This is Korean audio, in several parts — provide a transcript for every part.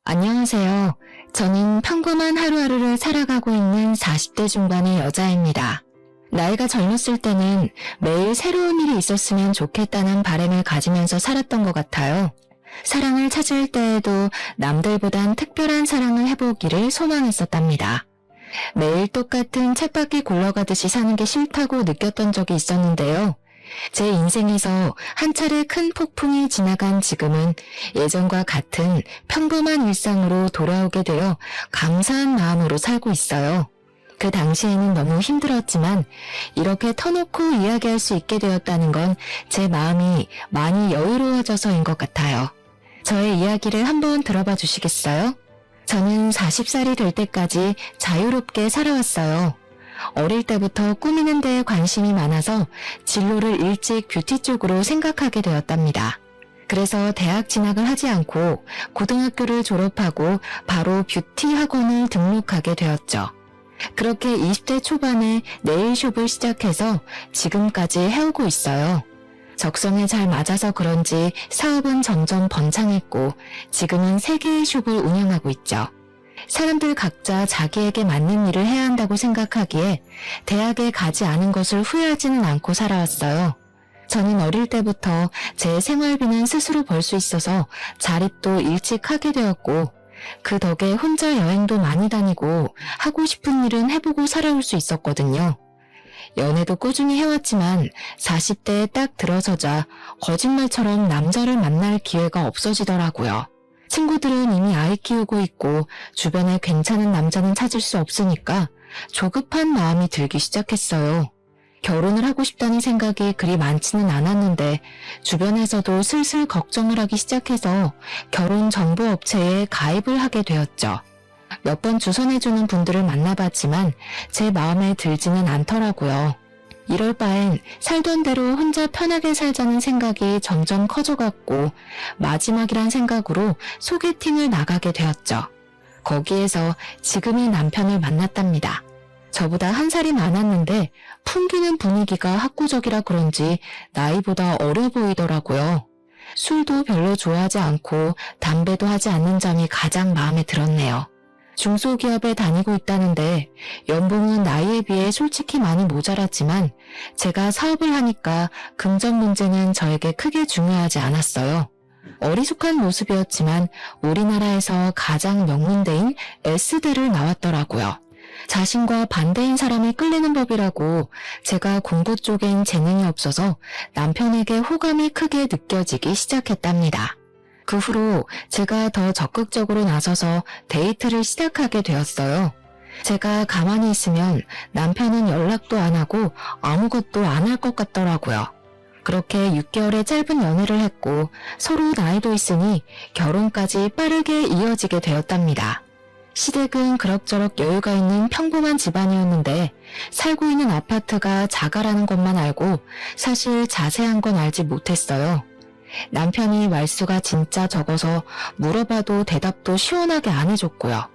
안녕하세요. 저는 평범한 하루하루를 살아가고 있는 40대 중반의 여자입니다. 나이가 젊었을 때는 매일 새로운 일이 있었으면 좋겠다는 바람을 가지면서 살았던 것 같아요. 사랑을 찾을 때에도 남들보단 특별한 사랑을 해보기를 소망했었답니다. 매일 똑같은 쳇바퀴 굴러가듯이 사는 게 싫다고 느꼈던 적이 있었는데요. 제 인생에서 한 차례 큰 폭풍이 지나간 지금은 예전과 같은 평범한 일상으로 돌아오게 되어 감사한 마음으로 살고 있어요. 그 당시에는 너무 힘들었지만 이렇게 터놓고 이야기할 수 있게 되었다는 건 제 마음이 많이 여유로워져서인 것 같아요. 저의 이야기를 한번 들어봐 주시겠어요? 저는 40살이 될 때까지 자유롭게 살아왔어요. 어릴 때부터 꾸미는 데에 관심이 많아서 진로를 일찍 뷰티 쪽으로 생각하게 되었답니다. 그래서 대학 진학을 하지 않고 고등학교를 졸업하고 바로 뷰티 학원을 등록하게 되었죠. 그렇게 20대 초반에 네일숍을 시작해서 지금까지 해오고 있어요. 적성에 잘 맞아서 그런지 사업은 점점 번창했고 지금은 3개의 숍을 운영하고 있죠. 사람들 각자 자기에게 맞는 일을 해야 한다고 생각하기에 대학에 가지 않은 것을 후회하지는 않고 살아왔어요. 저는 어릴 때부터 제 생활비는 스스로 벌 수 있어서 자립도 일찍 하게 되었고 그 덕에 혼자 여행도 많이 다니고 하고 싶은 일은 해보고 살아올 수 있었거든요. 연애도 꾸준히 해왔지만 40대에 딱 들어서자 거짓말처럼 남자를 만날 기회가 없어지더라고요. 친구들은 이미 아이 키우고 있고 주변에 괜찮은 남자는 찾을 수 없으니까 조급한 마음이 들기 시작했어요. 결혼을 하고 싶다는 생각이 그리 많지는 않았는데 주변에서도 슬슬 걱정을 하기 시작해서 결혼 정보 업체에 가입을 하게 되었죠. 몇 번 주선해주는 분들을 만나봤지만 제 마음에 들지는 않더라고요. 이럴 바엔 살던 대로 혼자 편하게 살자는 생각이 점점 커져갔고 마지막이란 생각으로 소개팅을 나가게 되었죠. 거기에서 지금의 남편을 만났답니다. 저보다 1살이 많았는데 풍기는 분위기가 학구적이라 그런지 나이보다 어려 보이더라고요. 술도 별로 좋아하지 않고 담배도 하지 않는 점이 가장 마음에 들었네요. 중소기업에 다니고 있다는데 연봉은 나이에 비해 솔직히 많이 모자랐지만 제가 사업을 하니까 금전 문제는 저에게 크게 중요하지 않았어요. 어리숙한 모습이었지만 우리나라에서 가장 명문대인 S대를 나왔더라고요. 자신과 반대인 사람이 끌리는 법이라고 제가 공부 쪽엔 재능이 없어서 남편에게 호감이 크게 느껴지기 시작했답니다. 그 후로 제가 더 적극적으로 나서서 데이트를 시작하게 되었어요. 제가 가만히 있으면 남편은 연락도 안 하고 아무것도 안 할 것 같더라고요. 그렇게 6개월의 짧은 연애를 했고 서로 나이도 있으니 결혼까지 빠르게 이어지게 되었답니다. 시댁은 그럭저럭 여유가 있는 평범한 집안이었는데 살고 있는 아파트가 자가라는 것만 알고 사실 자세한 건 알지 못했어요. 남편이 말수가 진짜 적어서 물어봐도 대답도 시원하게 안 해줬고요.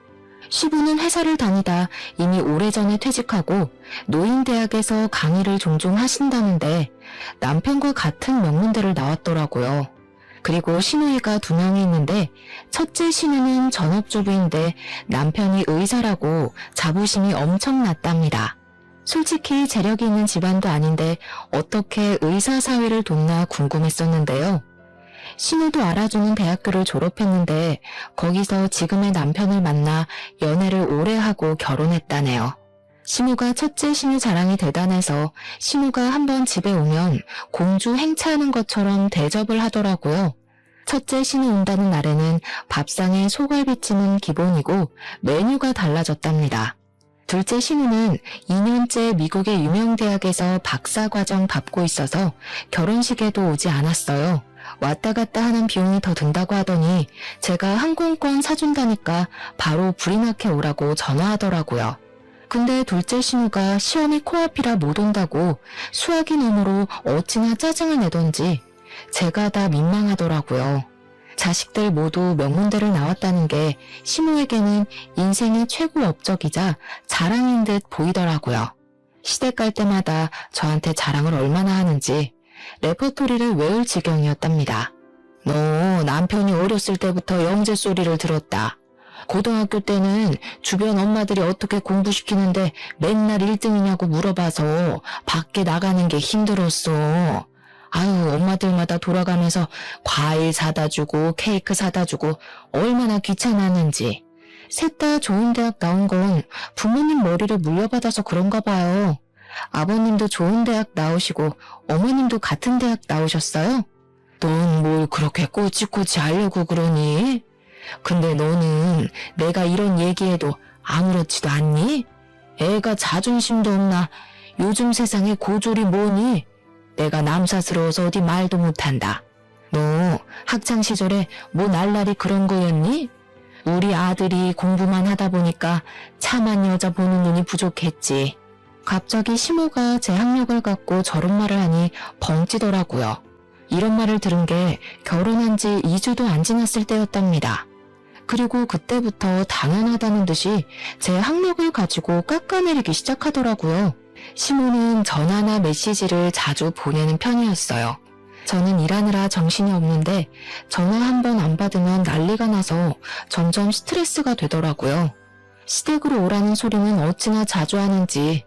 시부는 회사를 다니다 이미 오래전에 퇴직하고 노인대학에서 강의를 종종 하신다는데 남편과 같은 명문대를 나왔더라고요. 그리고 시누이가 2명이 있는데 첫째 시누는 전업주부인데 남편이 의사라고 자부심이 엄청 났답니다. 솔직히 재력이 있는 집안도 아닌데 어떻게 의사 사위를 돕나 궁금했었는데요. 신우도 알아주는 대학교를 졸업했는데 거기서 지금의 남편을 만나 연애를 오래 하고 결혼했다네요. 신우가 첫째 신우 자랑이 대단해서 신우가 한번 집에 오면 공주 행차하는 것처럼 대접을 하더라고요. 첫째 신우 온다는 날에는 밥상에 소갈비찜은 기본이고 메뉴가 달라졌답니다. 둘째 신우는 2년째 미국의 유명 대학에서 박사과정 밟고 있어서 결혼식에도 오지 않았어요. 왔다 갔다 하는 비용이 더 든다고 하더니 제가 항공권 사준다니까 바로 불이나게 오라고 전화하더라고요. 근데 둘째 신우가 시험이 코앞이라 못 온다고 수학이 너머로 어찌나 짜증을 내던지 제가 다 민망하더라고요. 자식들 모두 명문대를 나왔다는 게 신우에게는 인생의 최고 업적이자 자랑인 듯 보이더라고요. 시댁 갈 때마다 저한테 자랑을 얼마나 하는지 레퍼토리를 외울 지경이었답니다. 너 남편이 어렸을 때부터 영재 소리를 들었다. 고등학교 때는 주변 엄마들이 어떻게 공부시키는데 맨날 1등이냐고 물어봐서 밖에 나가는 게 힘들었어. 아유, 엄마들마다 돌아가면서 과일 사다 주고 케이크 사다 주고 얼마나 귀찮았는지. 셋 다 좋은 대학 나온 건 부모님 머리를 물려받아서 그런가 봐요. 아버님도 좋은 대학 나오시고 어머님도 같은 대학 나오셨어요? 넌 뭘 그렇게 꼬치꼬치 하려고 그러니? 근데 너는 내가 이런 얘기해도 아무렇지도 않니? 애가 자존심도 없나? 요즘 세상에 고졸이 뭐니? 내가 남사스러워서 어디 말도 못한다. 너 학창시절에 뭐 날라리 그런 거였니? 우리 아들이 공부만 하다 보니까 참한 여자 보는 눈이 부족했지. 갑자기 시모가 제 학력을 갖고 저런 말을 하니 벙찌더라고요. 이런 말을 들은 게 결혼한 지 2주도 안 지났을 때였답니다. 그리고 그때부터 당연하다는 듯이 제 학력을 가지고 깎아내리기 시작하더라고요. 시모는 전화나 메시지를 자주 보내는 편이었어요. 저는 일하느라 정신이 없는데 전화 한 번 안 받으면 난리가 나서 점점 스트레스가 되더라고요. 시댁으로 오라는 소리는 어찌나 자주 하는지,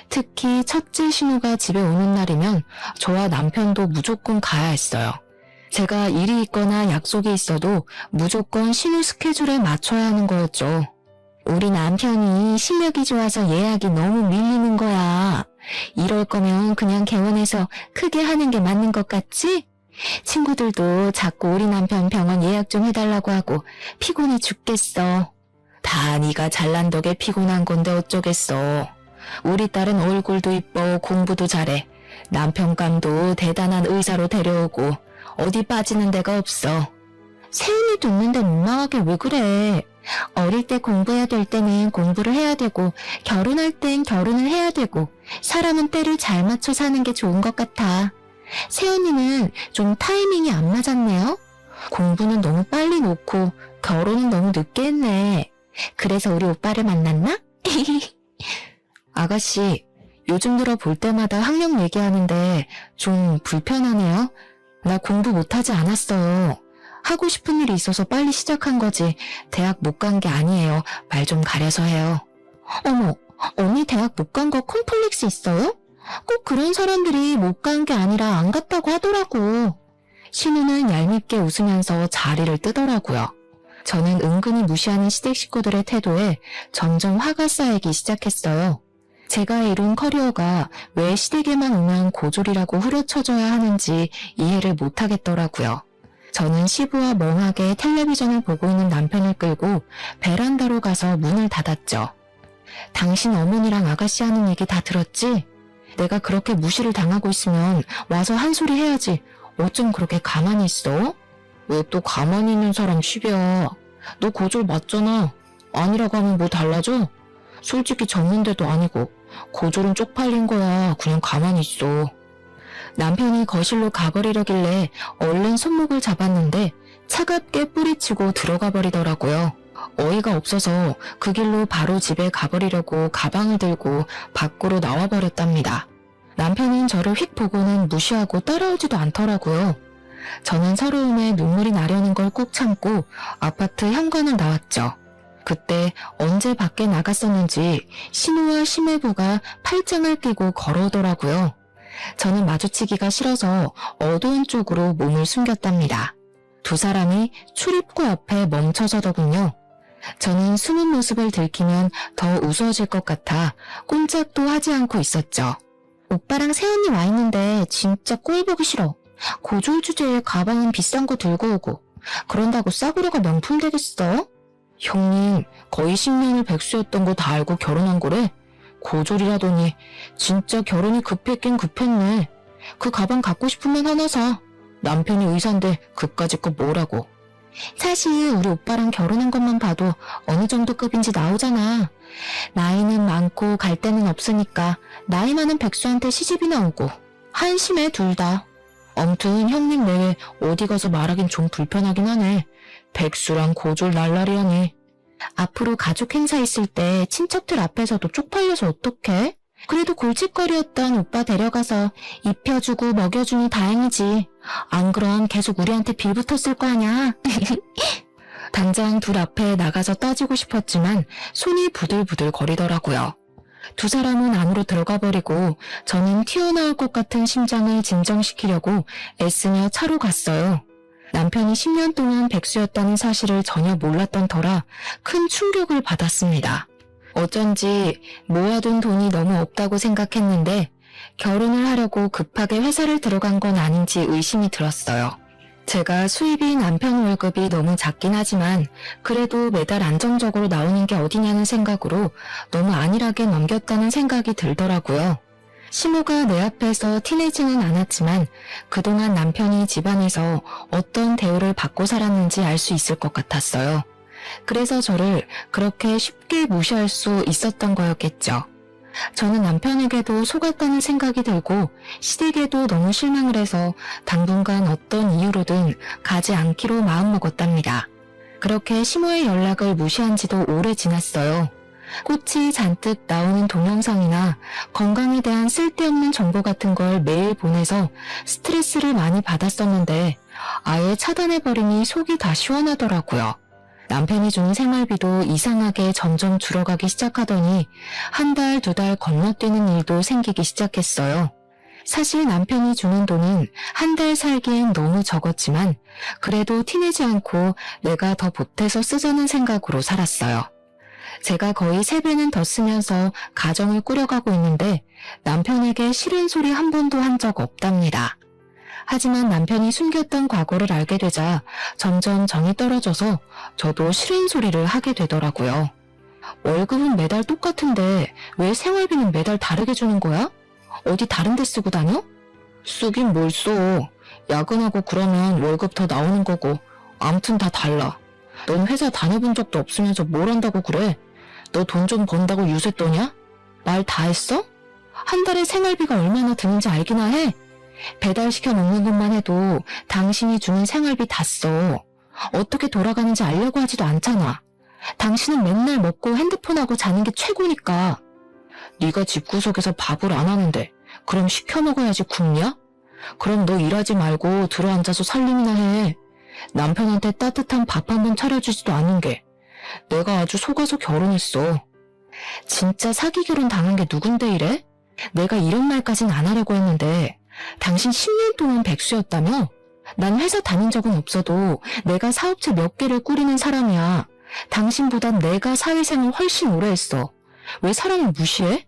특히 첫째 신우가 집에 오는 날이면 저와 남편도 무조건 가야 했어요. 제가 일이 있거나 약속이 있어도 무조건 신우 스케줄에 맞춰야 하는 거였죠. 우리 남편이 실력이 좋아서 예약이 너무 밀리는 거야. 이럴 거면 그냥 개원해서 크게 하는 게 맞는 것 같지? 친구들도 자꾸 우리 남편 병원 예약 좀 해달라고 하고 피곤해 죽겠어. 다 네가 잘난 덕에 피곤한 건데 어쩌겠어. 우리 딸은 얼굴도 이뻐 공부도 잘해. 남편감도 대단한 의사로 데려오고 어디 빠지는 데가 없어. 세은이도 있는데 민망하게 왜 그래? 어릴 때 공부해야 될 때는 공부를 해야 되고 결혼할 땐 결혼을 해야 되고 사람은 때를 잘 맞춰 사는 게 좋은 것 같아. 세은이는 좀 타이밍이 안 맞았네요. 공부는 너무 빨리 놓고 결혼은 너무 늦게 했네. 그래서 우리 오빠를 만났나? 아가씨, 요즘 들어 볼 때마다 학력 얘기하는데 좀 불편하네요. 나 공부 못하지 않았어요. 하고 싶은 일이 있어서 빨리 시작한 거지 대학 못 간 게 아니에요. 말 좀 가려서 해요. 어머, 언니 대학 못 간 거 콤플렉스 있어요? 꼭 그런 사람들이 못 간 게 아니라 안 갔다고 하더라고. 신우는 얄밉게 웃으면서 자리를 뜨더라고요. 저는 은근히 무시하는 시댁 식구들의 태도에 점점 화가 쌓이기 시작했어요. 제가 이룬 커리어가 왜 시댁에만 오면 고졸이라고 후려쳐줘야 하는지 이해를 못하겠더라고요. 저는 시부와 멍하게 텔레비전을 보고 있는 남편을 끌고 베란다로 가서 문을 닫았죠. 당신 어머니랑 아가씨 하는 얘기 다 들었지? 내가 그렇게 무시를 당하고 있으면 와서 한 소리 해야지. 어쩜 그렇게 가만히 있어? 왜 또 가만히 있는 사람 시비야? 너 고졸 맞잖아. 아니라고 하면 뭐 달라져? 솔직히 졌는데도 아니고 고졸은 쪽팔린 거야. 그냥 가만히 있어. 남편이 거실로 가버리려길래 얼른 손목을 잡았는데 차갑게 뿌리치고 들어가 버리더라고요. 어이가 없어서 그 길로 바로 집에 가버리려고 가방을 들고 밖으로 나와버렸답니다. 남편은 저를 휙 보고는 무시하고 따라오지도 않더라고요. 저는 서러움에 눈물이 나려는 걸 꾹 참고 아파트 현관을 나왔죠. 그때 언제 밖에 나갔었는지 신우와 심해부가 팔짱을 끼고 걸어오더라고요. 저는 마주치기가 싫어서 어두운 쪽으로 몸을 숨겼답니다. 두 사람이 출입구 앞에 멈춰서더군요. 저는 숨은 모습을 들키면 더 우스워질 것 같아 꼼짝도 하지 않고 있었죠. 오빠랑 세연이 와 있는데 진짜 꼴 보기 싫어. 고졸 주제에 가방은 비싼 거 들고 오고 그런다고 싸구려가 명품 되겠어? 형님, 거의 10년을 백수였던 거 다 알고 결혼한 거래? 고졸이라더니 진짜 결혼이 급했긴 급했네. 그 가방 갖고 싶으면 하나 사. 남편이 의사인데 그까짓 거 뭐라고. 사실 우리 오빠랑 결혼한 것만 봐도 어느 정도 급인지 나오잖아. 나이는 많고 갈 데는 없으니까 나이 많은 백수한테 시집이나 오고 한심해 둘 다. 아무튼 형님 내외 어디 가서 말하긴 좀 불편하긴 하네. 백수랑 고졸 날라리하니. 앞으로 가족 행사 있을 때 친척들 앞에서도 쪽팔려서 어떡해? 그래도 골칫거리였던 오빠 데려가서 입혀주고 먹여주니 다행이지. 안 그럼 계속 우리한테 빌붙었을 거 아냐. 당장 둘 앞에 나가서 따지고 싶었지만 손이 부들부들 거리더라고요. 두 사람은 안으로 들어가 버리고 저는 튀어나올 것 같은 심장을 진정시키려고 애쓰며 차로 갔어요. 남편이 10년 동안 백수였다는 사실을 전혀 몰랐던 터라 큰 충격을 받았습니다. 어쩐지 모아둔 돈이 너무 없다고 생각했는데 결혼을 하려고 급하게 회사를 들어간 건 아닌지 의심이 들었어요. 제가 수입이 남편 월급이 너무 작긴 하지만 그래도 매달 안정적으로 나오는 게 어디냐는 생각으로 너무 안일하게 넘겼다는 생각이 들더라고요. 시모가 내 앞에서 티내지는 않았지만 그동안 남편이 집안에서 어떤 대우를 받고 살았는지 알 수 있을 것 같았어요. 그래서 저를 그렇게 쉽게 무시할 수 있었던 거였겠죠. 저는 남편에게도 속았다는 생각이 들고 시댁에도 너무 실망을 해서 당분간 어떤 이유로든 가지 않기로 마음먹었답니다. 그렇게 시모의 연락을 무시한 지도 오래 지났어요. 꽃이 잔뜩 나오는 동영상이나 건강에 대한 쓸데없는 정보 같은 걸 매일 보내서 스트레스를 많이 받았었는데 아예 차단해버리니 속이 다 시원하더라고요. 남편이 주는 생활비도 이상하게 점점 줄어가기 시작하더니 한 달, 두 달 건너뛰는 일도 생기기 시작했어요. 사실 남편이 주는 돈은 한 달 살기엔 너무 적었지만 그래도 티내지 않고 내가 더 보태서 쓰자는 생각으로 살았어요. 제가 거의 3배는 더 쓰면서 가정을 꾸려가고 있는데 남편에게 싫은 소리 한 번도 한 적 없답니다. 하지만 남편이 숨겼던 과거를 알게 되자 점점 정이 떨어져서 저도 싫은 소리를 하게 되더라고요. 월급은 매달 똑같은데 왜 생활비는 매달 다르게 주는 거야? 어디 다른 데 쓰고 다녀? 쓰긴 뭘 써. 야근하고 그러면 월급 더 나오는 거고 암튼 다 달라. 넌 회사 다녀본 적도 없으면서 뭘 한다고 그래? 너 돈 좀 번다고 유세 떠냐? 말 다 했어? 한 달에 생활비가 얼마나 드는지 알기나 해? 배달시켜 먹는 것만 해도 당신이 주는 생활비 다 써. 어떻게 돌아가는지 알려고 하지도 않잖아. 당신은 맨날 먹고 핸드폰하고 자는 게 최고니까. 네가 집구석에서 밥을 안 하는데 그럼 시켜 먹어야지 굶냐? 그럼 너 일하지 말고 들어앉아서 살림이나 해. 남편한테 따뜻한 밥 한 번 차려주지도 않은 게 내가 아주 속아서 결혼했어. 진짜 사기 결혼 당한 게 누군데 이래? 내가 이런 말까진 안 하려고 했는데 당신 10년 동안 백수였다며? 난 회사 다닌 적은 없어도 내가 사업체 몇 개를 꾸리는 사람이야. 당신보단 내가 사회생활 훨씬 오래 했어. 왜 사람을 무시해?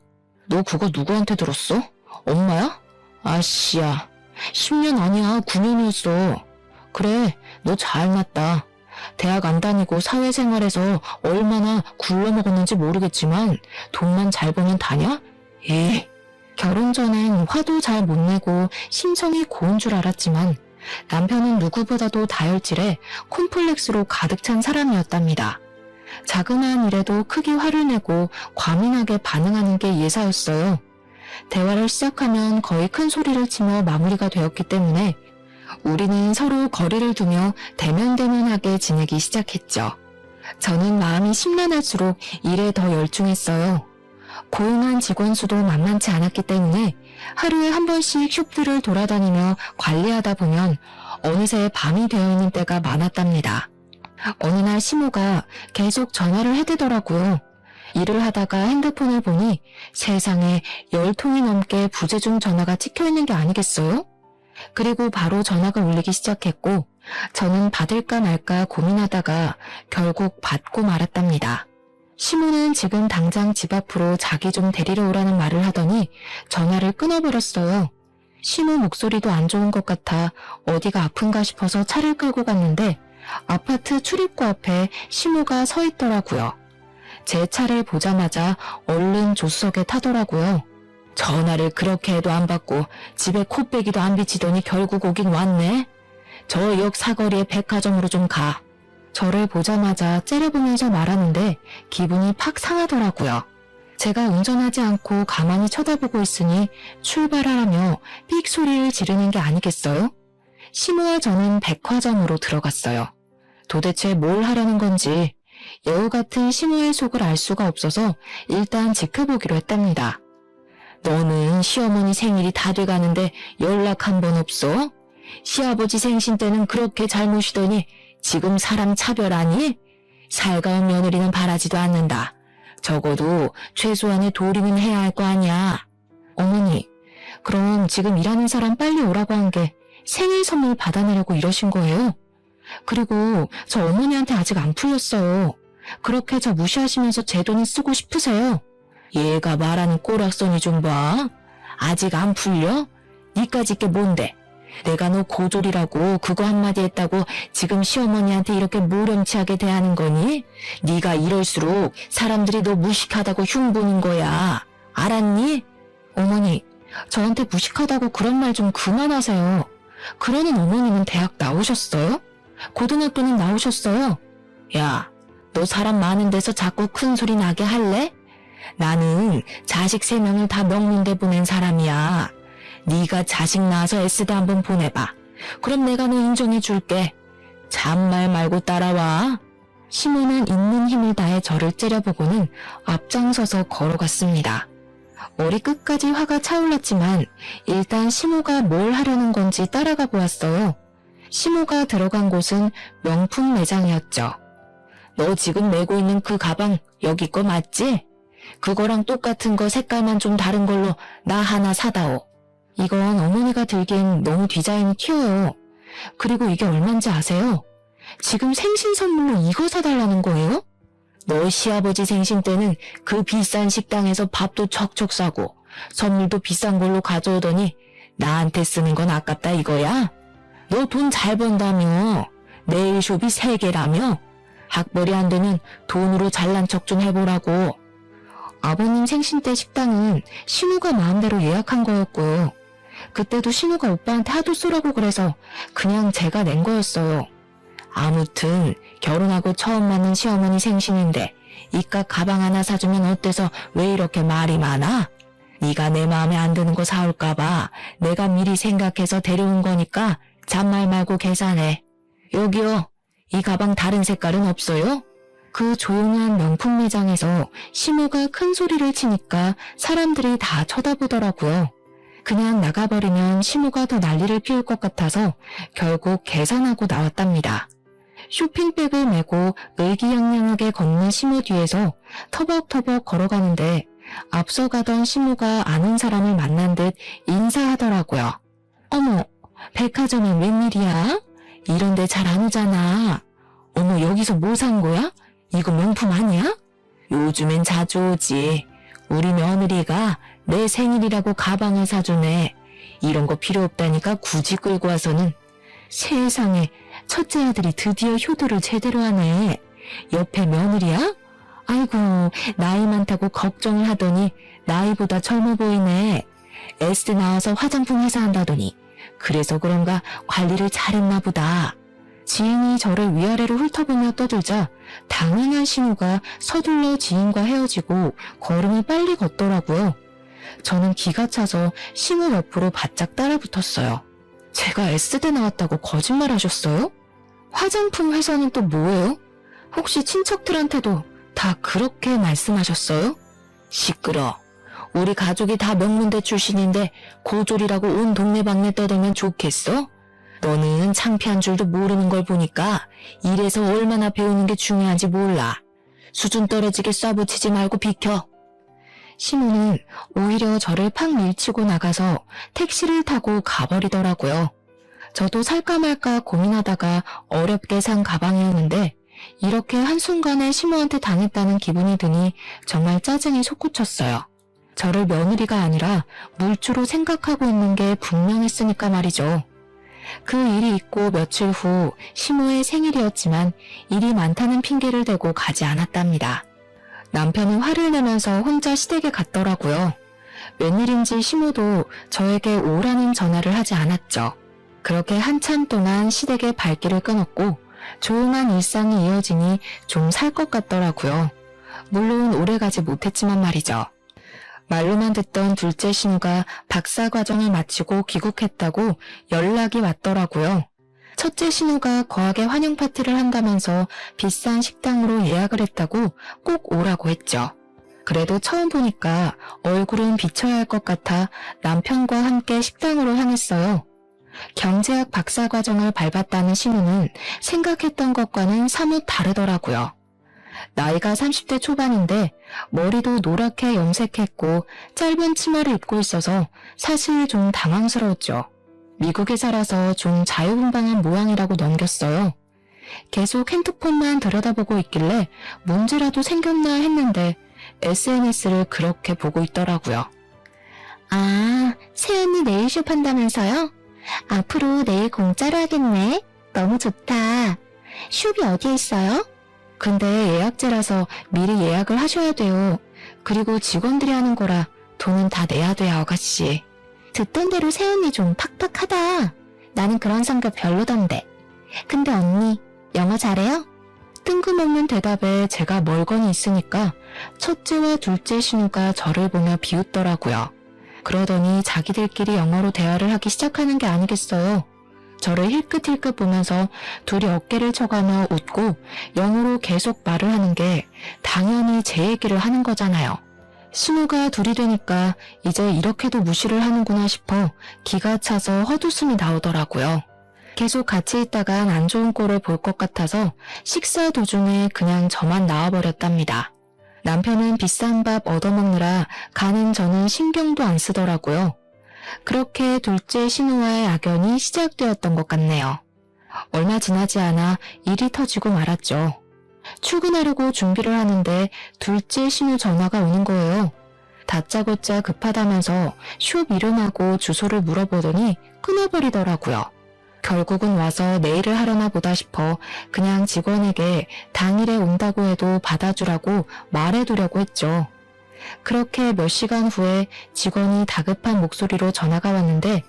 너 그거 누구한테 들었어? 엄마야? 아씨야. 10년 아니야. 9년이었어. 그래, 너 잘 맞다. 대학 안 다니고 사회생활에서 얼마나 굴러먹었는지 모르겠지만 돈만 잘 버는 다냐? 에. 결혼 전엔 화도 잘 못 내고 심성이 고운 줄 알았지만 남편은 누구보다도 다혈질에 콤플렉스로 가득 찬 사람이었답니다. 자그마한 일에도 크게 화를 내고 과민하게 반응하는 게 예사였어요. 대화를 시작하면 거의 큰 소리를 치며 마무리가 되었기 때문에 우리는 서로 거리를 두며 대면대면하게 지내기 시작했죠. 저는 마음이 심란할수록 일에 더 열중했어요. 고용한 직원 수도 만만치 않았기 때문에 하루에 한 번씩 숍들을 돌아다니며 관리하다 보면 어느새 밤이 되어 있는 때가 많았답니다. 어느 날 시모가 계속 전화를 해대더라고요. 일을 하다가 핸드폰을 보니 세상에 10통이 넘게 부재중 전화가 찍혀있는 게 아니겠어요? 그리고 바로 전화가 울리기 시작했고 저는 받을까 말까 고민하다가 결국 받고 말았답니다. 시모는 지금 당장 집 앞으로 자기 좀 데리러 오라는 말을 하더니 전화를 끊어버렸어요. 시모 목소리도 안 좋은 것 같아 어디가 아픈가 싶어서 차를 끌고 갔는데 아파트 출입구 앞에 시모가 서 있더라고요. 제 차를 보자마자 얼른 조수석에 타더라고요. 전화를 그렇게 해도 안 받고 집에 코빼기도 안 비치더니 결국 오긴 왔네. 저 역 사거리의 백화점으로 좀 가. 저를 보자마자 째려보면서 말하는데 기분이 팍 상하더라고요. 제가 운전하지 않고 가만히 쳐다보고 있으니 출발하라며 삑 소리를 지르는 게 아니겠어요? 시모와 저는 백화점으로 들어갔어요. 도대체 뭘 하려는 건지 여우 같은 시모의 속을 알 수가 없어서 일단 지켜보기로 했답니다. 너는 시어머니 생일이 다 돼가는데 연락 한 번 없어? 시아버지 생신 때는 그렇게 잘 모시더니 지금 사람 차별하니? 살가운 며느리는 바라지도 않는다. 적어도 최소한의 도리는 해야 할 거 아니야. 어머니, 그럼 지금 일하는 사람 빨리 오라고 한 게 생일 선물 받아내려고 이러신 거예요? 그리고 저 어머니한테 아직 안 풀렸어요. 그렇게 저 무시하시면서 제 돈을 쓰고 싶으세요? 얘가 말하는 꼬락서니 좀 봐. 아직 안 풀려? 니까짓 게 뭔데? 내가 너 고졸이라고 그거 한마디 했다고 지금 시어머니한테 이렇게 모렴치하게 대하는 거니? 네가 이럴수록 사람들이 너 무식하다고 흉보는 거야. 알았니? 어머니, 저한테 무식하다고 그런 말 좀 그만하세요. 그러는 어머님은 대학 나오셨어요? 고등학교는 나오셨어요? 야, 너 사람 많은 데서 자꾸 큰 소리 나게 할래? 나는 자식 3명을 다 명문대 보낸 사람이야. 네가 자식 낳아서 S대 한번 보내봐. 그럼 내가 너 인정해줄게. 잔말 말고 따라와. 시모는 있는 힘을 다해 저를 째려보고는 앞장서서 걸어갔습니다. 머리 끝까지 화가 차올랐지만 일단 시모가 뭘 하려는 건지 따라가 보았어요. 시모가 들어간 곳은 명품 매장이었죠. 너 지금 메고 있는 그 가방 여기 거 맞지? 그거랑 똑같은 거 색깔만 좀 다른 걸로 나 하나 사다오. 이건 어머니가 들기엔 너무 디자인이 튀어요. 그리고 이게 얼만지 아세요? 지금 생신 선물로 이거 사달라는 거예요? 너 시아버지 생신 때는 그 비싼 식당에서 밥도 척척 사고 선물도 비싼 걸로 가져오더니 나한테 쓰는 건 아깝다 이거야? 너 돈 잘 번다며? 네일숍이 3개라며? 학벌이 안 되면 돈으로 잘난 척 좀 해보라고. 아버님 생신 때 식당은 신우가 마음대로 예약한 거였고요. 그때도 신우가 오빠한테 하도 쏘라고 그래서 그냥 제가 낸 거였어요. 아무튼 결혼하고 처음 만난 시어머니 생신인데 이깟 가방 하나 사주면 어때서 왜 이렇게 말이 많아? 네가 내 마음에 안 드는 거 사올까봐 내가 미리 생각해서 데려온 거니까 잔말 말고 계산해. 여기요. 이 가방 다른 색깔은 없어요? 그 조용한 명품 매장에서 시모가 큰 소리를 치니까 사람들이 다 쳐다보더라고요. 그냥 나가버리면 시모가 더 난리를 피울 것 같아서 결국 계산하고 나왔답니다. 쇼핑백을 메고 의기양양하게 걷는 시모 뒤에서 터벅터벅 걸어가는데 앞서가던 시모가 아는 사람을 만난 듯 인사하더라고요. 어머, 백화점엔 웬일이야? 이런데 잘 안 오잖아. 어머, 여기서 뭐 산 거야? 이거 명품 아니야? 요즘엔 자주 오지. 우리 며느리가 내 생일이라고 가방을 사주네. 이런 거 필요 없다니까 굳이 끌고 와서는. 세상에, 첫째 아들이 드디어 효도를 제대로 하네. 옆에 며느리야? 아이고, 나이 많다고 걱정을 하더니 나이보다 젊어 보이네. S대 나와서 화장품 회사 한다더니 그래서 그런가 관리를 잘했나 보다. 지인이 저를 위아래로 훑어보며 떠들자 당연한 신우가 서둘러 지인과 헤어지고 걸음을 빨리 걷더라고요. 저는 기가 차서 신우 옆으로 바짝 따라붙었어요. 제가 S대 나왔다고 거짓말 하셨어요? 화장품 회사는 또 뭐예요? 혹시 친척들한테도 다 그렇게 말씀하셨어요? 시끄러. 우리 가족이 다 명문대 출신인데 고졸이라고 온 동네방네 떠들면 좋겠어? 너는 창피한 줄도 모르는 걸 보니까 일에서 얼마나 배우는 게 중요한지 몰라. 수준 떨어지게 쏴붙이지 말고 비켜. 시모는 오히려 저를 팍 밀치고 나가서 택시를 타고 가버리더라고요. 저도 살까 말까 고민하다가 어렵게 산 가방이었는데 이렇게 한순간에 시모한테 당했다는 기분이 드니 정말 짜증이 솟구쳤어요. 저를 며느리가 아니라 물주로 생각하고 있는 게 분명했으니까 말이죠. 그 일이 있고 며칠 후 시모의 생일이었지만 일이 많다는 핑계를 대고 가지 않았답니다. 남편은 화를 내면서 혼자 시댁에 갔더라고요. 웬일인지 시모도 저에게 오라는 전화를 하지 않았죠. 그렇게 한참 동안 시댁의 발길을 끊었고 조용한 일상이 이어지니 좀 살 것 같더라고요. 물론 오래가지 못했지만 말이죠. 말로만 듣던 둘째 신우가 박사 과정을 마치고 귀국했다고 연락이 왔더라고요. 첫째 신우가 거하게 환영 파티를 한다면서 비싼 식당으로 예약을 했다고 꼭 오라고 했죠. 그래도 처음 보니까 얼굴은 비춰야 할 것 같아 남편과 함께 식당으로 향했어요. 경제학 박사과정을 밟았다는 신우는 생각했던 것과는 사뭇 다르더라고요. 나이가 30대 초반인데 머리도 노랗게 염색했고 짧은 치마를 입고 있어서 사실 좀 당황스러웠죠. 미국에 살아서 좀 자유분방한 모양이라고 넘겼어요. 계속 핸드폰만 들여다보고 있길래 문제라도 생겼나 했는데 SNS를 그렇게 보고 있더라고요. 아, 새언니 네일숍 한다면서요? 앞으로 네일 공짜로 하겠네. 너무 좋다. 숍이 어디에 있어요? 근데 예약제라서 미리 예약을 하셔야 돼요. 그리고 직원들이 하는 거라 돈은 다 내야 돼요, 아가씨. 듣던 대로 새언니 좀 팍팍하다. 나는 그런 성격 별로던데. 근데 언니, 영어 잘해요? 뜬금없는 대답에 제가 멀거니 있으니까 첫째와 둘째 신우가 저를 보며 비웃더라고요. 그러더니 자기들끼리 영어로 대화를 하기 시작하는 게 아니겠어요. 저를 힐끗힐끗 보면서 둘이 어깨를 쳐가며 웃고 영어로 계속 말을 하는 게 당연히 제 얘기를 하는 거잖아요. 신우가 둘이 되니까 이제 이렇게도 무시를 하는구나 싶어 기가 차서 헛웃음이 나오더라고요. 계속 같이 있다간 안 좋은 꼴을 볼 것 같아서 식사 도중에 그냥 저만 나와버렸답니다. 남편은 비싼 밥 얻어먹느라 가는 저는 신경도 안 쓰더라고요. 그렇게 둘째 신우와의 악연이 시작되었던 것 같네요. 얼마 지나지 않아 일이 터지고 말았죠. 출근하려고 준비를 하는데 둘째 신우 전화가 오는 거예요. 다짜고짜 급하다면서 숍 이름하고 주소를 물어보더니 끊어버리더라고요. 결국은 와서 내일을 하려나 보다 싶어 그냥 직원에게 당일에 온다고 해도 받아주라고 말해두려고 했죠. 그렇게 몇 시간 후에 직원이 다급한 목소리로 전화가 왔는데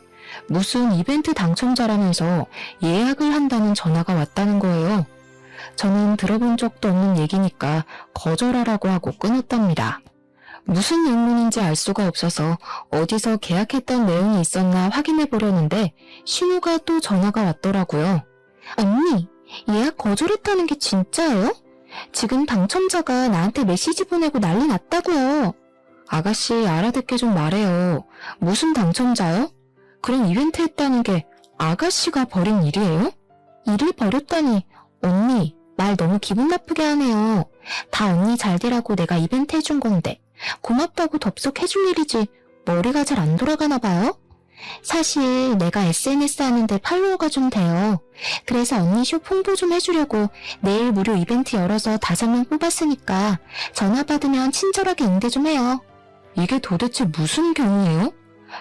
무슨 이벤트 당첨자라면서 예약을 한다는 전화가 왔다는 거예요. 저는 들어본 적도 없는 얘기니까 거절하라고 하고 끊었답니다. 무슨 영문인지 알 수가 없어서 어디서 계약했던 내용이 있었나 확인해 보려는데 신우가 또 전화가 왔더라고요. 언니, 예약 거절했다는 게 진짜예요? 지금 당첨자가 나한테 메시지 보내고 난리 났다고요. 아가씨 알아듣게 좀 말해요. 무슨 당첨자요? 그럼 이벤트 했다는 게 아가씨가 벌인 일이에요? 일을 벌였다니 언니 말 너무 기분 나쁘게 하네요. 다 언니 잘 되라고 내가 이벤트 해준 건데 고맙다고 덥석 해줄 일이지 머리가 잘 안 돌아가나 봐요? 사실 내가 SNS 하는데 팔로워가 좀 돼요. 그래서 언니 숍 홍보 좀 해주려고 내일 무료 이벤트 열어서 5명 뽑았으니까 전화 받으면 친절하게 응대 좀 해요. 이게 도대체 무슨 경우예요?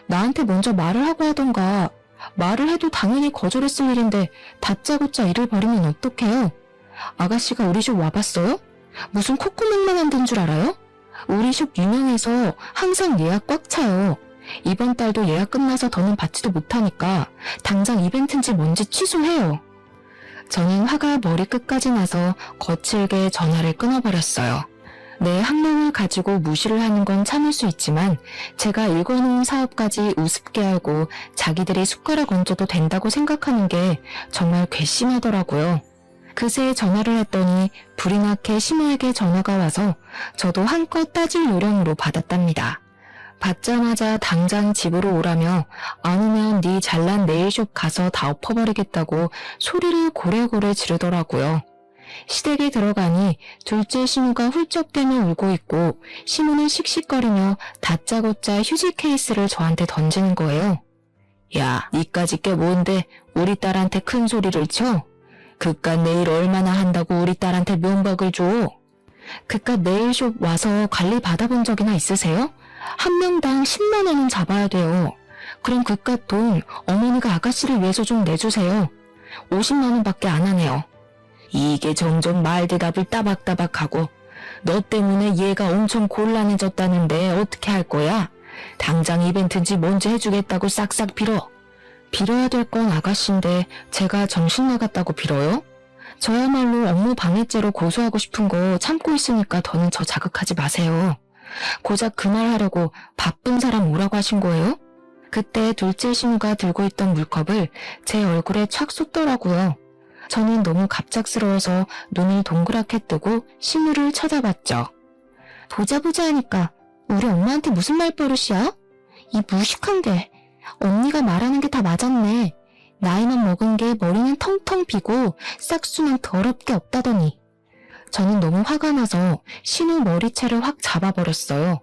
나한테 먼저 말을 하고 하던가. 말을 해도 당연히 거절했을 일인데 다짜고짜 일을 벌이면 어떡해요? 아가씨가 우리 숍 와봤어요? 무슨 콧구멍만 안 든 줄 알아요? 우리 숍 유명해서 항상 예약 꽉 차요. 이번 달도 예약 끝나서 더는 받지도 못하니까 당장 이벤트인지 뭔지 취소해요. 저는 화가 머리끝까지 나서 거칠게 전화를 끊어버렸어요. 내 학명을 가지고 무시를 하는 건 참을 수 있지만 제가 일궈놓은 사업까지 우습게 알고 자기들이 숟가락 얹어도 된다고 생각하는 게 정말 괘씸하더라고요. 그새 전화를 했더니 불이 나게 신우에게 전화가 와서 저도 한껏 따질 요령으로 받았답니다. 받자마자 당장 집으로 오라며 안 오면 네 잘난 네일숍 가서 다 엎어버리겠다고 소리를 고래고래 지르더라고요. 시댁에 들어가니 둘째 신우가 훌쩍대며 울고 있고 신우는 씩씩거리며 다짜고짜 휴지 케이스를 저한테 던지는 거예요. 야, 니까짓 게 뭔데 우리 딸한테 큰 소리를 쳐? 그깟 네일 얼마나 한다고 우리 딸한테 면박을 줘? 그깟 네일숍 와서 관리 받아본 적이나 있으세요? 한 명당 10만 원은 잡아야 돼요. 그럼 그깟 돈 어머니가 아가씨를 위해서 좀 내주세요. 50만 원밖에 안 하네요. 이게 점점 말 대답을 따박따박하고 너 때문에 얘가 엄청 곤란해졌다는데 어떻게 할 거야? 당장 이벤트인지 뭔지 해주겠다고 싹싹 빌어. 빌어야 될 건 아가씨인데 제가 정신 나갔다고 빌어요? 저야말로 업무 방해죄로 고소하고 싶은 거 참고 있으니까 더는 저 자극하지 마세요. 고작 그 말 하려고 바쁜 사람 오라고 하신 거예요? 그때 둘째 신우가 들고 있던 물컵을 제 얼굴에 착 쏟더라고요. 저는 너무 갑작스러워서 눈을 동그랗게 뜨고 신우를 쳐다봤죠. 보자 하니까 우리 엄마한테 무슨 말버릇이야? 이 무식한 게. 언니가 말하는 게 다 맞았네. 나이만 먹은 게 머리는 텅텅 비고 싹수는 더럽게 없다더니. 저는 너무 화가 나서 신우 머리채를 확 잡아버렸어요.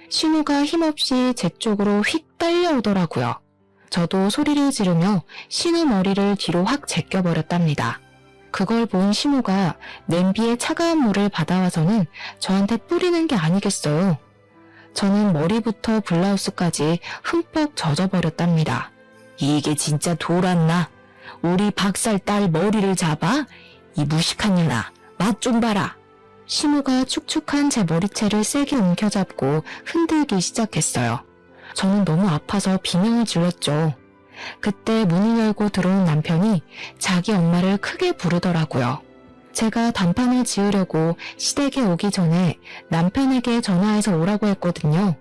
신우가 힘없이 제 쪽으로 휙 딸려오더라고요. 저도 소리를 지르며 신우 머리를 뒤로 확 제껴버렸답니다. 그걸 본 신우가 냄비에 차가운 물을 받아와서는 저한테 뿌리는 게 아니겠어요. 저는 머리부터 블라우스까지 흠뻑 젖어버렸답니다. 이게 진짜 돌았나? 우리 박살 딸 머리를 잡아? 이 무식한 년아, 맛 좀 봐라. 신우가 축축한 제 머리채를 세게 움켜잡고 흔들기 시작했어요. 저는 너무 아파서 비명을 질렀죠. 그때 문을 열고 들어온 남편이 자기 엄마를 크게 부르더라고요. 제가 단판을 지으려고 시댁에 오기 전에 남편에게 전화해서 오라고 했거든요.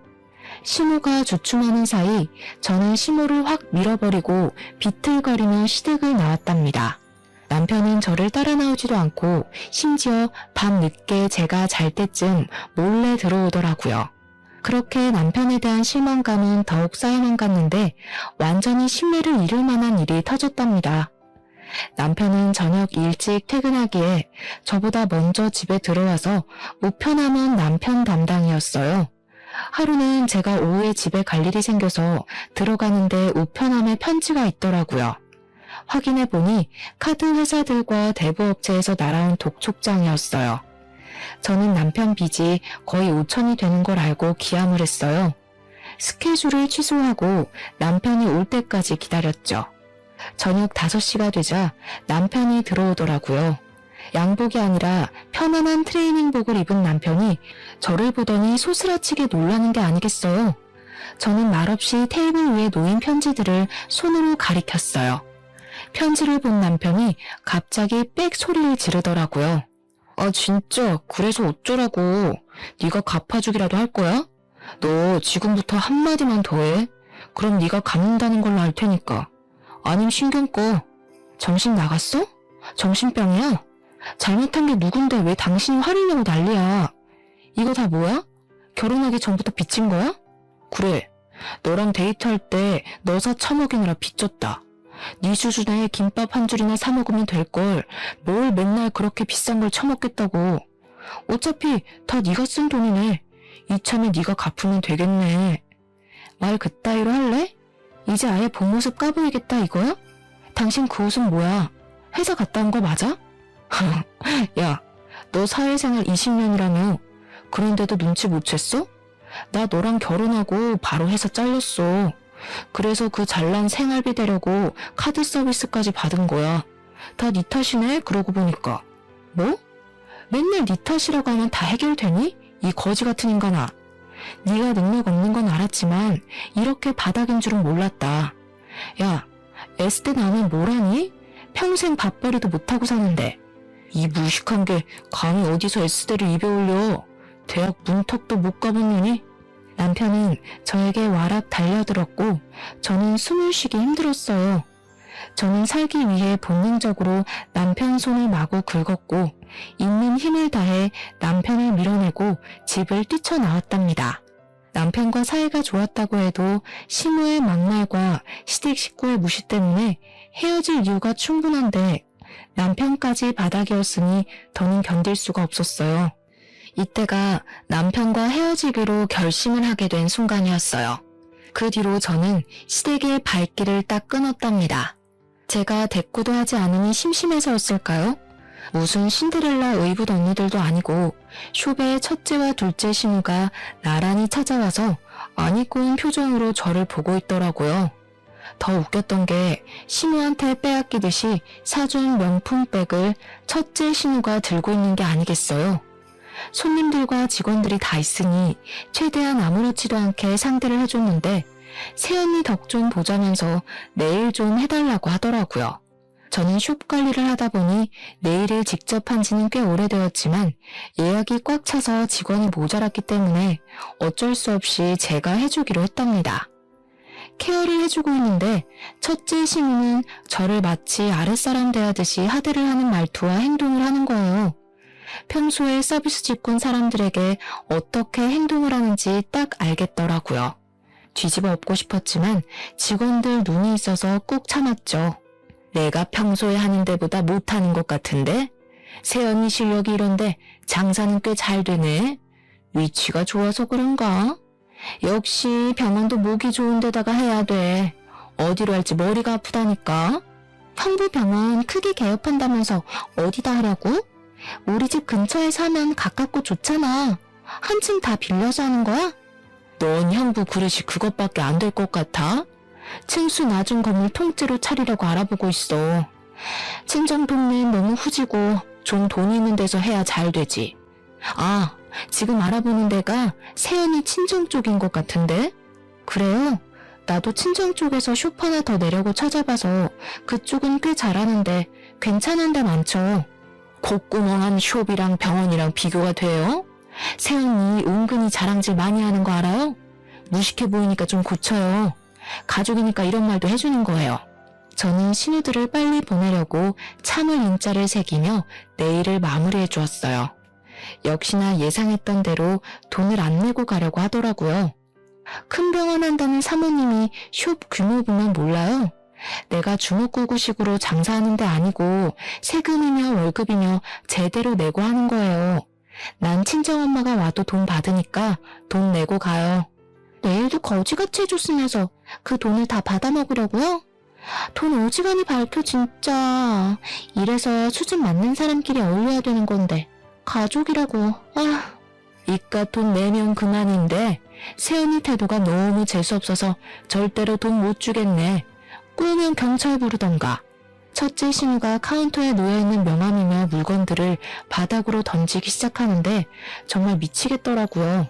신우가 주춤하는 사이 저는 신우를 확 밀어버리고 비틀거리며 시댁을 나왔답니다. 남편은 저를 따라 나오지도 않고 심지어 밤 늦게 제가 잘 때쯤 몰래 들어오더라고요. 그렇게 남편에 대한 실망감은 더욱 쌓여만 갔는데 완전히 신뢰를 잃을 만한 일이 터졌답니다. 남편은 저녁 일찍 퇴근하기에 저보다 먼저 집에 들어와서 우편함은 남편 담당이었어요. 하루는 제가 오후에 집에 갈 일이 생겨서 들어가는데 우편함에 편지가 있더라고요. 확인해보니 카드 회사들과 대부업체에서 날아온 독촉장이었어요. 저는 남편 빚이 거의 5천이 되는 걸 알고 기함을 했어요. 스케줄을 취소하고 남편이 올 때까지 기다렸죠. 저녁 5시가 되자 남편이 들어오더라고요. 양복이 아니라 편안한 트레이닝복을 입은 남편이 저를 보더니 소스라치게 놀라는 게 아니겠어요. 저는 말없이 테이블 위에 놓인 편지들을 손으로 가리켰어요. 편지를 본 남편이 갑자기 빽 소리를 지르더라고요. 아 진짜 그래서 어쩌라고. 네가 갚아주기라도 할 거야? 너 지금부터 한마디만 더 해. 그럼 네가 갚는다는 걸로 알 테니까. 아님 신경 꺼. 정신 나갔어? 정신병이야? 잘못한 게 누군데 왜 당신이 화를 내고 난리야. 이거 다 뭐야? 결혼하기 전부터 빚진 거야? 그래. 너랑 데이트할 때 너 사 처먹이느라 빚졌다. 네 수준에 김밥 한 줄이나 사 먹으면 될걸 뭘 맨날 그렇게 비싼 걸 처먹겠다고. 어차피 다 네가 쓴 돈이네. 이참에 네가 갚으면 되겠네. 말 그따위로 할래? 이제 아예 본 모습 까보이겠다 이거야? 당신 그 옷은 뭐야? 회사 갔다 온 거 맞아? 야, 너 사회생활 20년이라며. 그런데도 눈치 못 챘어? 나 너랑 결혼하고 바로 회사 잘렸어. 그래서 그 잘난 생활비 대려고 카드 서비스까지 받은 거야. 다 네 탓이네 그러고 보니까. 뭐? 맨날 네 탓이라고 하면 다 해결되니? 이 거지 같은 인간아. 네가 능력 없는 건 알았지만 이렇게 바닥인 줄은 몰랐다. 야, S대 나는 뭘 하니? 평생 밥벌이도 못하고 사는데. 이 무식한 게 감히 어디서 S대를 입에 올려. 대학 문턱도 못 가본 년이? 남편은 저에게 와락 달려들었고 저는 숨을 쉬기 힘들었어요. 저는 살기 위해 본능적으로 남편 손을 마구 긁었고 있는 힘을 다해 남편을 밀어내고 집을 뛰쳐나왔답니다. 남편과 사이가 좋았다고 해도 시무의 막말과 시댁 식구의 무시 때문에 헤어질 이유가 충분한데 남편까지 바닥이었으니 더는 견딜 수가 없었어요. 이때가 남편과 헤어지기로 결심을 하게 된 순간이었어요. 그 뒤로 저는 시댁의 발길을 딱 끊었답니다. 제가 대꾸도 하지 않으니 심심해서였을까요? 무슨 신데렐라 의붓 언니들도 아니고 쇼베의 첫째와 둘째 신우가 나란히 찾아와서 안 입고 온 표정으로 저를 보고 있더라고요. 더 웃겼던 게 신우한테 빼앗기듯이 사준 명품백을 첫째 신우가 들고 있는 게 아니겠어요. 손님들과 직원들이 다 있으니 최대한 아무렇지도 않게 상대를 해줬는데 새언니 덕 좀 보자면서 네일 좀 해달라고 하더라고요. 저는 숍 관리를 하다 보니 네일을 직접 한 지는 꽤 오래되었지만 예약이 꽉 차서 직원이 모자랐기 때문에 어쩔 수 없이 제가 해주기로 했답니다. 케어를 해주고 있는데 첫째 신우는 저를 마치 아랫사람 대하듯이 하대를 하는 말투와 행동을 하는 거예요. 평소에 서비스 직군 사람들에게 어떻게 행동을 하는지 딱 알겠더라고요. 뒤집어 엎고 싶었지만 직원들 눈이 있어서 꾹 참았죠. 내가 평소에 하는 데보다 못하는 것 같은데? 세연이 실력이 이런데 장사는 꽤 잘 되네. 위치가 좋아서 그런가? 역시 병원도 목이 좋은 데다가 해야 돼. 어디로 할지 머리가 아프다니까. 형부 병원 크게 개업한다면서 어디다 하라고? 우리 집 근처에 사면 가깝고 좋잖아. 한층 다 빌려서 하는 거야? 넌 형부 그릇이 그것밖에 안 될 것 같아? 층수 낮은 건물 통째로 차리려고 알아보고 있어. 친정 동네는 너무 후지고 좀 돈이 있는 데서 해야 잘 되지. 아, 지금 알아보는 데가 세연이 친정 쪽인 것 같은데? 그래요? 나도 친정 쪽에서 숍 하나 더 내려고 찾아봐서 그쪽은 꽤 잘하는데 괜찮은 데 많죠. 콧구멍한 숍이랑 병원이랑 비교가 돼요? 세연이 은근히 자랑질 많이 하는 거 알아요? 무식해 보이니까 좀 고쳐요. 가족이니까 이런 말도 해주는 거예요. 저는 신우들을 빨리 보내려고 참을 인자를 새기며 내일을 마무리해 주었어요. 역시나 예상했던 대로 돈을 안 내고 가려고 하더라고요. 큰 병원 한다는 사모님이 숍 규모 보면 몰라요. 내가 주먹구구식으로 장사하는 데 아니고 세금이며 월급이며 제대로 내고 하는 거예요. 난 친정엄마가 와도 돈 받으니까 돈 내고 가요. 내일도 거지같이 해줬으면서 그 돈을 다 받아먹으려고요? 돈 어지간히 밝혀 진짜. 이래서 수준 맞는 사람끼리 어울려야 되는 건데 가족이라고. 이깟 돈 내면 그만인데 세연이 태도가 너무 재수없어서 절대로 돈 못 주겠네. 꾸면 경찰 부르던가. 첫째 신우가 카운터에 놓여있는 명함이며 물건들을 바닥으로 던지기 시작하는데 정말 미치겠더라고요.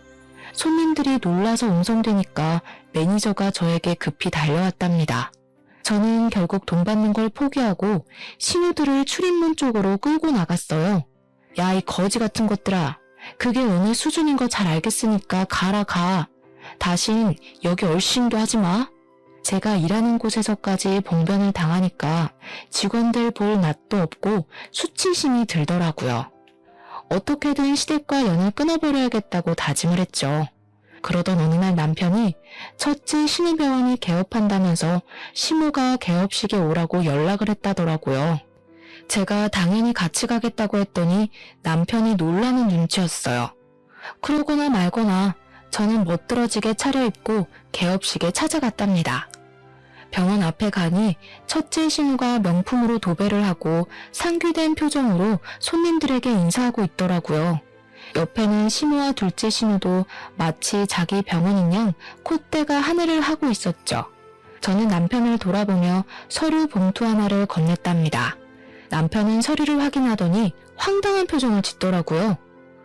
손님들이 놀라서 웅성대니까 매니저가 저에게 급히 달려왔답니다. 저는 결국 돈 받는 걸 포기하고 신우들을 출입문 쪽으로 끌고 나갔어요. 야, 이 거지 같은 것들아. 그게 오늘 수준인 거 잘 알겠으니까 가라 가. 다신 여기 얼씬도 하지 마. 제가 일하는 곳에서까지 봉변을 당하니까 직원들 볼 낯도 없고 수치심이 들더라고요. 어떻게든 시댁과 연을 끊어버려야겠다고 다짐을 했죠. 그러던 어느 날 남편이 첫째 신우병원이 개업한다면서 시모가 개업식에 오라고 연락을 했다더라고요. 제가 당연히 같이 가겠다고 했더니 남편이 놀라는 눈치였어요. 그러거나 말거나 저는 멋들어지게 차려입고 개업식에 찾아갔답니다. 병원 앞에 가니 첫째 신우가 명품으로 도배를 하고 상규된 표정으로 손님들에게 인사하고 있더라고요. 옆에는 시모와 둘째 신우도 마치 자기 병원인 양 콧대가 하늘을 하고 있었죠. 저는 남편을 돌아보며 서류 봉투 하나를 건넸답니다. 남편은 서류를 확인하더니 황당한 표정을 짓더라고요.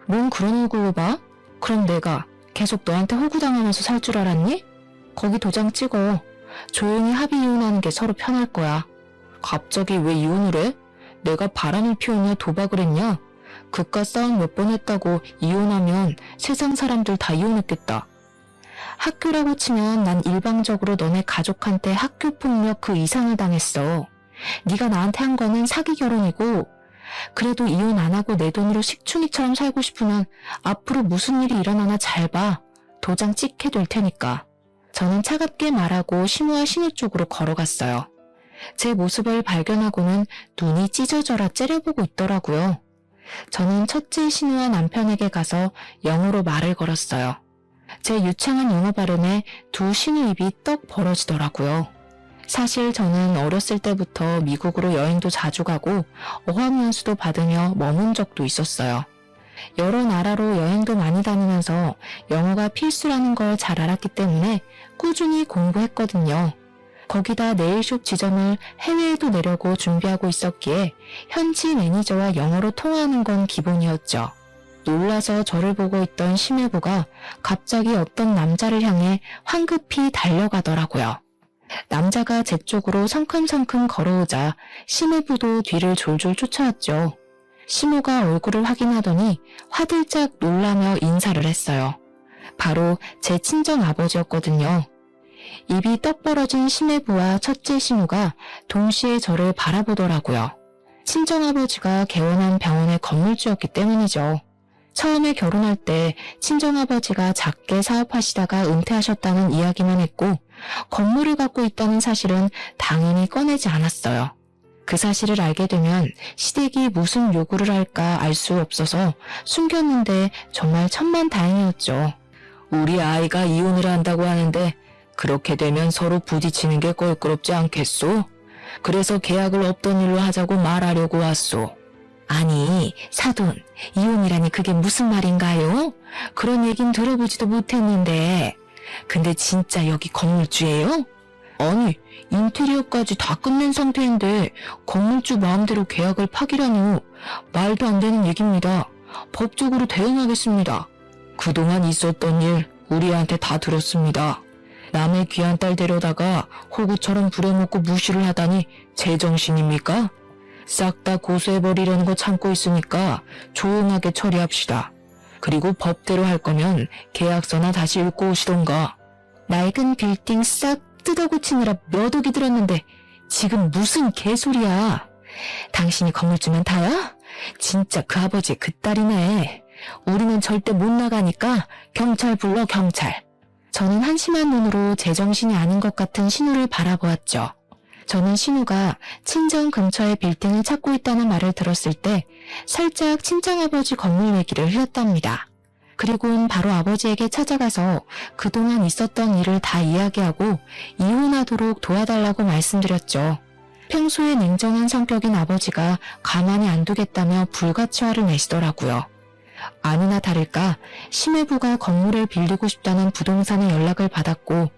뭔 그런 얼굴로 봐? 그럼 내가 계속 너한테 호구당하면서 살 줄 알았니? 거기 도장 찍어. 조용히 합의 이혼하는 게 서로 편할 거야. 갑자기 왜 이혼을 해? 내가 바람을 피우냐 도박을 했냐? 그깟 싸움 몇 번 했다고 이혼하면 세상 사람들 다 이혼했겠다. 학교라고 치면 난 일방적으로 너네 가족한테 학교폭력 그 이상을 당했어. 네가 나한테 한 거는 사기 결혼이고 그래도 이혼 안 하고 내 돈으로 식충이처럼 살고 싶으면 앞으로 무슨 일이 일어나나 잘 봐. 도장 찍게 될 테니까. 저는 차갑게 말하고 시모와 신우 쪽으로 걸어갔어요. 제 모습을 발견하고는 눈이 찢어져라 째려보고 있더라고요. 저는 첫째 신우와 남편에게 가서 영어로 말을 걸었어요. 제 유창한 영어 발음에 두 신우 입이 떡 벌어지더라고요. 사실 저는 어렸을 때부터 미국으로 여행도 자주 가고 어학연수도 받으며 머문 적도 있었어요. 여러 나라로 여행도 많이 다니면서 영어가 필수라는 걸 잘 알았기 때문에 꾸준히 공부했거든요. 거기다 네일숍 지점을 해외에도 내려고 준비하고 있었기에 현지 매니저와 영어로 통화하는 건 기본이었죠. 놀라서 저를 보고 있던 심해부가 갑자기 어떤 남자를 향해 황급히 달려가더라고요. 남자가 제 쪽으로 성큼성큼 걸어오자 심해부도 뒤를 졸졸 쫓아왔죠. 시모가 얼굴을 확인하더니 화들짝 놀라며 인사를 했어요. 바로 제 친정 아버지였거든요. 입이 떡 벌어진 심해부와 첫째 신우가 동시에 저를 바라보더라고요. 친정아버지가 개원한 병원의 건물주였기 때문이죠. 처음에 결혼할 때 친정아버지가 작게 사업하시다가 은퇴하셨다는 이야기만 했고 건물을 갖고 있다는 사실은 당연히 꺼내지 않았어요. 그 사실을 알게 되면 시댁이 무슨 요구를 할까 알 수 없어서 숨겼는데 정말 천만다행이었죠. 우리 아이가 이혼을 한다고 하는데 그렇게 되면 서로 부딪히는 게 껄끄럽지 않겠소? 그래서 계약을 없던 일로 하자고 말하려고 왔소. 아니, 사돈, 이혼이라니 그게 무슨 말인가요? 그런 얘긴 들어보지도 못했는데. 근데 진짜 여기 건물주예요? 아니, 인테리어까지 다 끝낸 상태인데 건물주 마음대로 계약을 파기라뇨. 말도 안 되는 얘기입니다. 법적으로 대응하겠습니다. 그동안 있었던 일 우리한테 다 들었습니다. 남의 귀한 딸 데려다가 호구처럼 부려먹고 무시를 하다니 제정신입니까? 싹 다 고소해버리려는 거 참고 있으니까 조용하게 처리합시다. 그리고 법대로 할 거면 계약서나 다시 읽고 오시던가. 낡은 빌딩 싹 뜯어고치느라 몇 억이 들었는데 지금 무슨 개소리야. 당신이 건물주면 다야? 진짜 그 아버지 그 딸이네. 우리는 절대 못 나가니까 경찰 불러, 경찰. 저는 한심한 눈으로 제정신이 아닌 것 같은 신우를 바라보았죠. 저는 신우가 친정 근처에 빌딩을 찾고 있다는 말을 들었을 때 살짝 친정아버지 건물 얘기를 흘렸답니다. 그리고는 바로 아버지에게 찾아가서 그동안 있었던 일을 다 이야기하고 이혼하도록 도와달라고 말씀드렸죠. 평소에 냉정한 성격인 아버지가 가만히 안 두겠다며 불같이 화를 내시더라고요. 아니나 다를까 심해부가 건물을 빌리고 싶다는 부동산의 연락을 받았고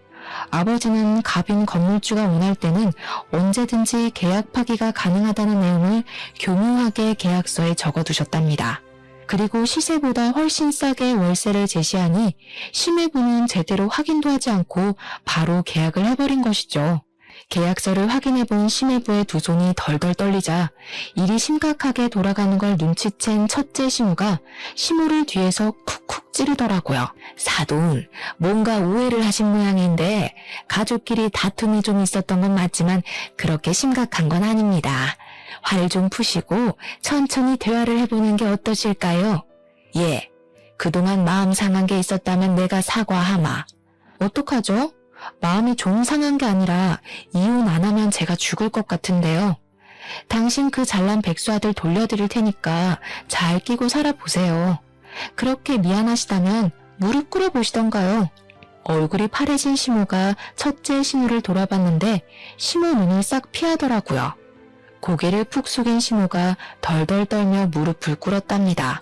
아버지는 갑인 건물주가 원할 때는 언제든지 계약 파기가 가능하다는 내용을 교묘하게 계약서에 적어두셨답니다. 그리고 시세보다 훨씬 싸게 월세를 제시하니 심해부는 제대로 확인도 하지 않고 바로 계약을 해버린 것이죠. 계약서를 확인해본 심해부의 두 손이 덜덜 떨리자 일이 심각하게 돌아가는 걸 눈치챈 첫째 신우가 심우를 뒤에서 쿡쿡 찌르더라고요. 사돈, 뭔가 오해를 하신 모양인데 가족끼리 다툼이 좀 있었던 건 맞지만 그렇게 심각한 건 아닙니다. 화를 좀 푸시고 천천히 대화를 해보는 게 어떠실까요? 예, 그동안 마음 상한 게 있었다면 내가 사과하마. 어떡하죠? 마음이 좀 상한 게 아니라 이혼 안 하면 제가 죽을 것 같은데요. 당신 그 잘난 백수아들 돌려드릴 테니까 잘 끼고 살아보세요. 그렇게 미안하시다면 무릎 꿇어보시던가요. 얼굴이 파래진 심우가 첫째 신우를 돌아봤는데 심우 눈을 싹 피하더라고요. 고개를 푹 숙인 심우가 덜덜 떨며 무릎을 꿇었답니다.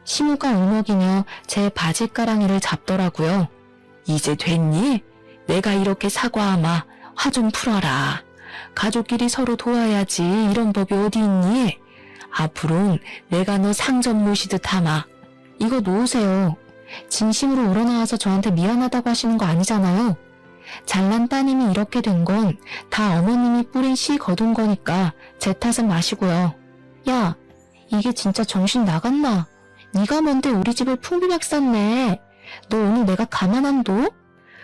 심우가 울먹이며 제 바지가랑이를 잡더라고요. 이제 됐니? 내가 이렇게 사과하마. 화 좀 풀어라. 가족끼리 서로 도와야지. 이런 법이 어디 있니? 앞으론 내가 너 상점 모시듯 하마. 이거 놓으세요. 진심으로 우러나와서 저한테 미안하다고 하시는 거 아니잖아요. 잘난 따님이 이렇게 된 건 다 어머님이 뿌린 씨 거둔 거니까 제 탓은 마시고요. 야, 이게 진짜 정신 나갔나? 네가 뭔데 우리 집을 풍비박 쌌네. 너 오늘 내가 가만 안 둬?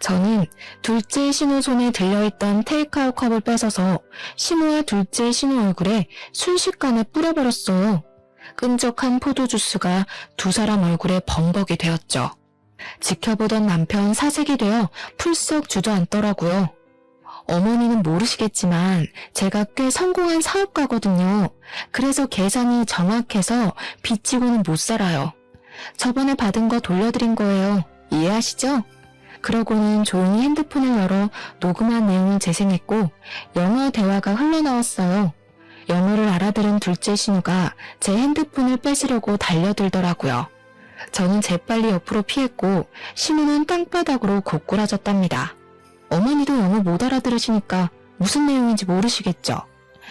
저는 둘째 신우 손에 들려있던 테이크아웃 컵을 뺏어서 신우와 둘째 신우 얼굴에 순식간에 뿌려버렸어요. 끈적한 포도주스가 두 사람 얼굴에 범벅이 되었죠. 지켜보던 남편 사색이 되어 풀썩 주저앉더라고요. 어머니는 모르시겠지만 제가 꽤 성공한 사업가거든요. 그래서 계산이 정확해서 빚지고는 못 살아요. 저번에 받은 거 돌려드린 거예요. 이해하시죠? 그러고는 조용히 핸드폰을 열어 녹음한 내용을 재생했고 영어 대화가 흘러나왔어요. 영어를 알아들은 둘째 신우가 제 핸드폰을 뺏으려고 달려들더라고요. 저는 재빨리 옆으로 피했고 신우는 땅바닥으로 고꾸라졌답니다. 어머니도 영어 못 알아들으시니까 무슨 내용인지 모르시겠죠?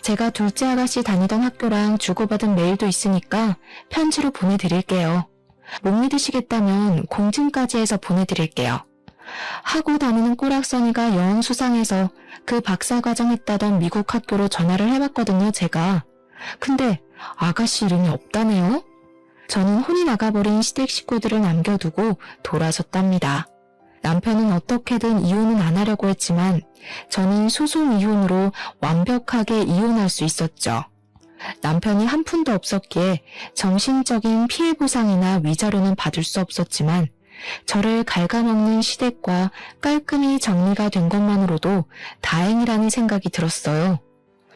제가 둘째 아가씨 다니던 학교랑 주고받은 메일도 있으니까 편지로 보내드릴게요. 못 믿으시겠다면 공증까지 해서 보내드릴게요. 하고 다니는 꼬락서니가 영 수상해서 그 박사과정 했다던 미국 학교로 전화를 해봤거든요, 제가. 근데 아가씨 이름이 없다네요? 저는 혼이 나가버린 시댁 식구들을 남겨두고 돌아섰답니다. 남편은 어떻게든 이혼은 안 하려고 했지만 저는 소송 이혼으로 완벽하게 이혼할 수 있었죠. 남편이 한 푼도 없었기에 정신적인 피해 보상이나 위자료는 받을 수 없었지만 저를 갉아먹는 시댁과 깔끔히 정리가 된 것만으로도 다행이라는 생각이 들었어요.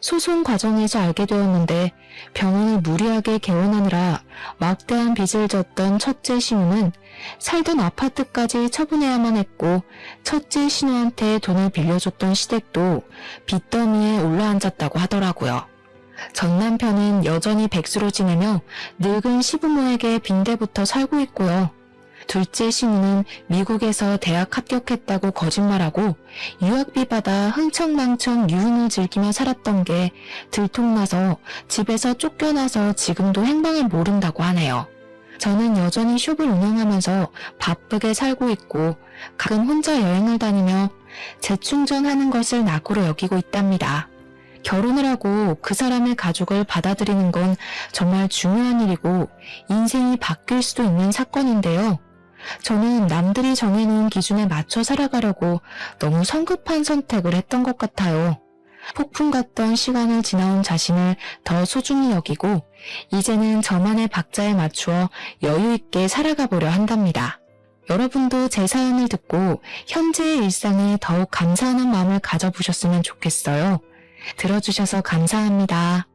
소송 과정에서 알게 되었는데 병원을 무리하게 개원하느라 막대한 빚을 졌던 첫째 신우는 살던 아파트까지 처분해야만 했고 첫째 신우한테 돈을 빌려줬던 시댁도 빚더미에 올라앉았다고 하더라고요. 전 남편은 여전히 백수로 지내며 늙은 시부모에게 빈대부터 살고 있고요. 둘째 신우는 미국에서 대학 합격했다고 거짓말하고 유학비 받아 흥청망청 유흥을 즐기며 살았던 게 들통나서 집에서 쫓겨나서 지금도 행방을 모른다고 하네요. 저는 여전히 숍을 운영하면서 바쁘게 살고 있고 가끔 혼자 여행을 다니며 재충전하는 것을 낙으로 여기고 있답니다. 결혼을 하고 그 사람의 가족을 받아들이는 건 정말 중요한 일이고 인생이 바뀔 수도 있는 사건인데요. 저는 남들이 정해놓은 기준에 맞춰 살아가려고 너무 성급한 선택을 했던 것 같아요. 폭풍 같던 시간을 지나온 자신을 더 소중히 여기고 이제는 저만의 박자에 맞추어 여유 있게 살아가 보려 한답니다. 여러분도 제 사연을 듣고 현재의 일상에 더욱 감사하는 마음을 가져보셨으면 좋겠어요. 들어주셔서 감사합니다.